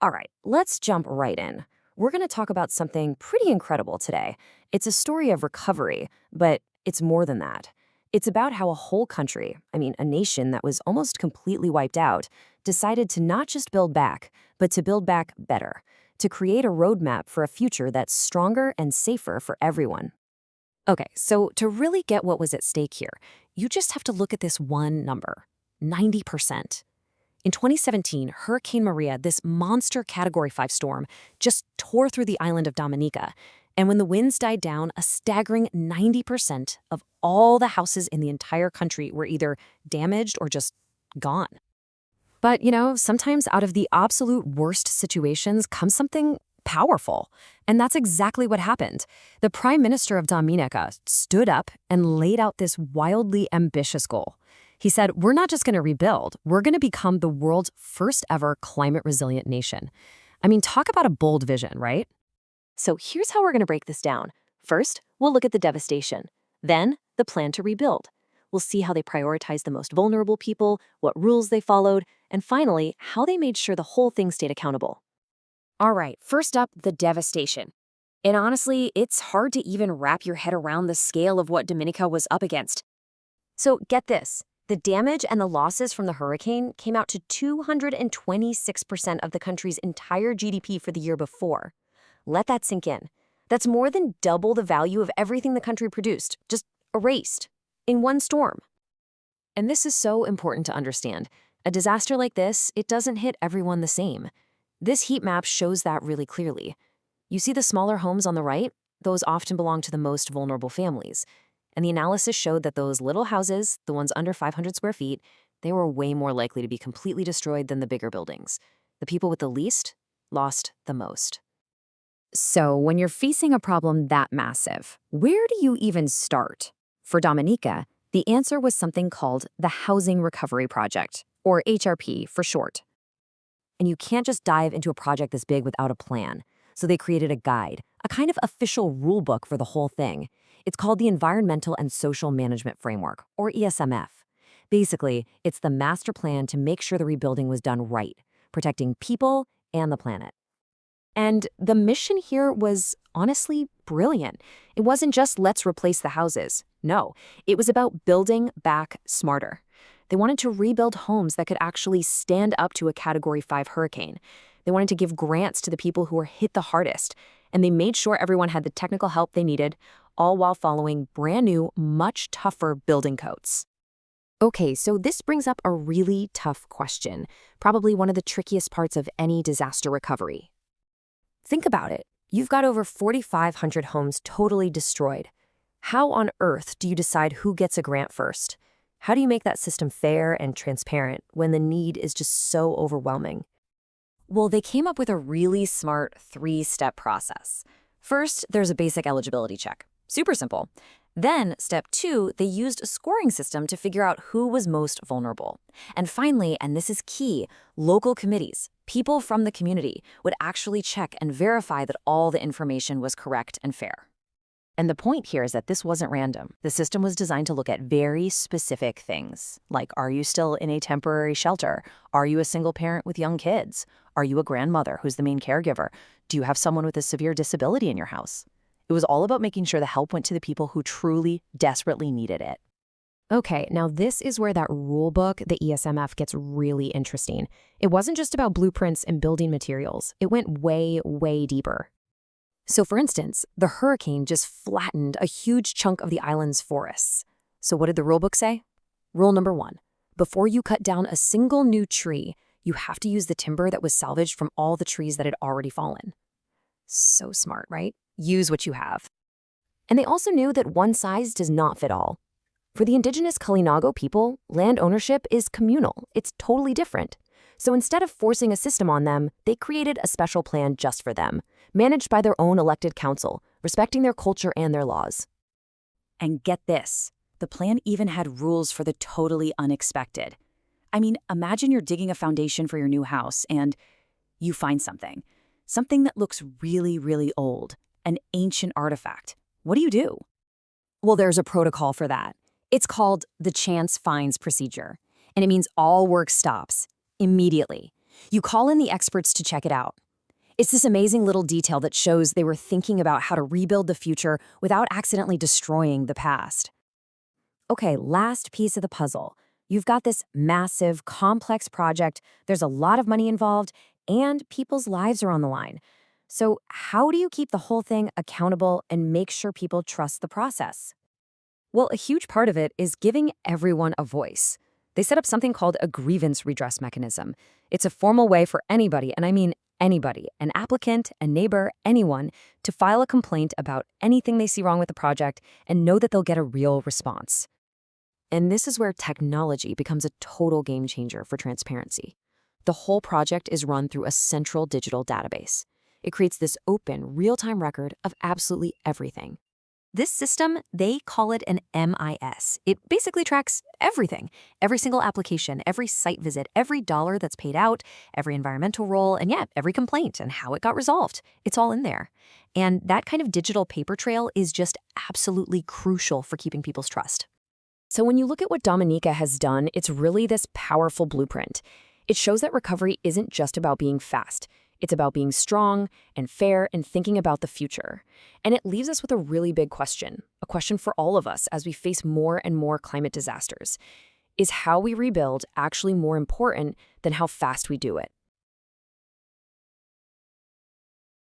All right, let's jump right in. We're going to talk about something pretty incredible today. It's a story of recovery, but it's more than that. It's about how a whole country, a nation that was almost completely wiped out, decided to not just build back, but to build back better, to create a roadmap for a future that's stronger and safer for everyone. Okay, so to really get what was at stake here, you just have to look at this one number: 90%. In 2017, Hurricane Maria, this monster Category 5 storm, just tore through the island of Dominica. And when the winds died down, a staggering 90% of all the houses in the entire country were either damaged or just gone. But, sometimes out of the absolute worst situations comes something powerful. And that's exactly what happened. The Prime Minister of Dominica stood up and laid out this wildly ambitious goal. He said, we're not just going to rebuild, we're going to become the world's first ever climate resilient nation. Talk about a bold vision, right? So here's how we're going to break this down. First, we'll look at the devastation. Then, the plan to rebuild. We'll see how they prioritized the most vulnerable people, what rules they followed, and finally, how they made sure the whole thing stayed accountable. All right, first up, the devastation. And honestly, it's hard to even wrap your head around the scale of what Dominica was up against. So get this. The damage and the losses from the hurricane came out to 226% of the country's entire GDP for the year before. Let that sink in. That's more than double the value of everything the country produced, just erased, in one storm. And this is so important to understand. A disaster like this, it doesn't hit everyone the same. This heat map shows that really clearly. You see the smaller homes on the right? Those often belong to the most vulnerable families. And the analysis showed that those little houses, the ones under 500 square feet, they were way more likely to be completely destroyed than the bigger buildings. The people with the least lost the most. So when you're facing a problem that massive, where do you even start? For Dominica, the answer was something called the Housing Recovery Project, or HRP for short. And you can't just dive into a project this big without a plan. So they created a guide, a kind of official rule book for the whole thing. It's called the Environmental and Social Management Framework, or ESMF. Basically, it's the master plan to make sure the rebuilding was done right, protecting people and the planet. And the mission here was honestly brilliant. It wasn't just let's replace the houses. No, it was about building back smarter. They wanted to rebuild homes that could actually stand up to a Category 5 hurricane. They wanted to give grants to the people who were hit the hardest, and they made sure everyone had the technical help they needed, all while following brand new, much tougher building codes. Okay, so this brings up a really tough question, probably one of the trickiest parts of any disaster recovery. Think about it. You've got over 4,500 homes totally destroyed. How on earth do you decide who gets a grant first? How do you make that system fair and transparent when the need is just so overwhelming? Well, they came up with a really smart 3-step process. First, there's a basic eligibility check. Super simple. Then, step 2, they used a scoring system to figure out who was most vulnerable. And finally, and this is key, local committees, people from the community, would actually check and verify that all the information was correct and fair. And the point here is that this wasn't random. The system was designed to look at very specific things, like are you still in a temporary shelter? Are you a single parent with young kids? Are you a grandmother who's the main caregiver? Do you have someone with a severe disability in your house? It was all about making sure the help went to the people who truly, desperately needed it. Okay, now this is where that rule book, the ESMF, gets really interesting. It wasn't just about blueprints and building materials. It went way, way deeper. So for instance, the hurricane just flattened a huge chunk of the island's forests. So what did the rulebook say? Rule number 1, before you cut down a single new tree, you have to use the timber that was salvaged from all the trees that had already fallen. So smart, right? Use what you have. And they also knew that one size does not fit all. For the indigenous Kalinago people, land ownership is communal. It's totally different. So instead of forcing a system on them, they created a special plan just for them, managed by their own elected council, respecting their culture and their laws. And get this, the plan even had rules for the totally unexpected. Imagine you're digging a foundation for your new house and you find something that looks really, really old, an ancient artifact. What do? Well, there's a protocol for that. It's called the chance finds procedure, and it means all work stops immediately. You call in the experts to check it out. It's this amazing little detail that shows they were thinking about how to rebuild the future without accidentally destroying the past. Okay, last piece of the puzzle. You've got this massive, complex project, there's a lot of money involved, and people's lives are on the line. So, how do you keep the whole thing accountable and make sure people trust the process? Well, a huge part of it is giving everyone a voice. They set up something called a grievance redress mechanism. It's a formal way for anybody, and I mean anybody, an applicant, a neighbor, anyone, to file a complaint about anything they see wrong with the project and know that they'll get a real response. And this is where technology becomes a total game changer for transparency. The whole project is run through a central digital database. It creates this open, real-time record of absolutely everything. This system, they call it an MIS. It basically tracks everything, every single application, every site visit, every dollar that's paid out, every environmental role, and yeah, every complaint and how it got resolved. It's all in there. And that kind of digital paper trail is just absolutely crucial for keeping people's trust. So when you look at what Dominica has done, it's really this powerful blueprint. It shows that recovery isn't just about being fast. It's about being strong and fair and thinking about the future. And it leaves us with a really big question, a question for all of us as we face more and more climate disasters. Is how we rebuild actually more important than how fast we do it?